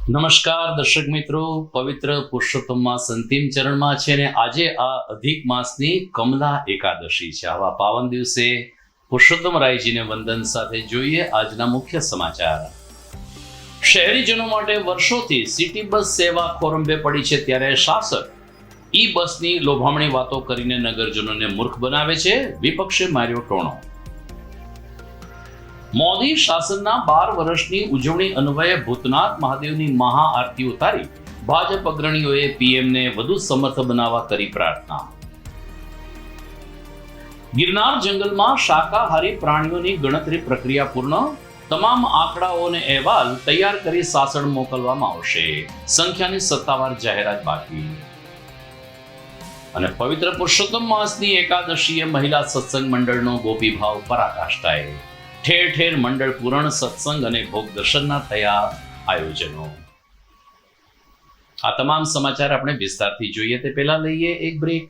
નમસ્કાર દર્શક મિત્રો, પવિત્ર પુરુષોત્તમ માસ અંતિમ ચરણમાં છે ને આજે આ અધિક માસની કમલા એકાદશી છે। આવા પાવન દિવસે પુરુષોત્તમ રાયજીને વંદન સાથે જોઈએ આજના મુખ્ય સમાચાર। શહેરીજનો માટે વર્ષોથી સિટી બસ સેવા ખોરંભે પડી છે, ત્યારે શાસક ઈ બસની લોભામણી વાતો કરીને નગરજનોને મૂર્ખ બનાવે છે। વિપક્ષે માર્યો ટોણો। મોદી શાસનના 12 વર્ષની ઉજવણી અન્વયે ભૂતનાથ મહાદેવની મહાઆરતી ઉતારી ભાજપ અગ્રણીઓએ પીએમને વધુ સમર્થ બનાવવા કરી પ્રાર્થના। ગિરનાર જંગલમાં શાકાહારી પ્રાણીઓની ગણતરી પ્રક્રિયા પૂર્ણ, તમામ આંકડાઓ અને અહેવાલ તૈયાર કરી સાસણ મોકલવામાં આવશે। સંખ્યાની સત્તાવાર જાહેરાત બાકી। અને પવિત્ર પુરુષોત્તમ માસની એકાદશીએ મહિલા સત્સંગ મંડળનો ગોપીભાવ પરાકાષ્ઠાએ। ઠેર ઠેર મંડળ પૂરણ, સત્સંગ અને ભોગ દર્શનના થયા આયોજનો। આ તમામ સમાચાર આપણે વિસ્તારથી જોઈએ તે પહેલા લઈએ એક બ્રેક।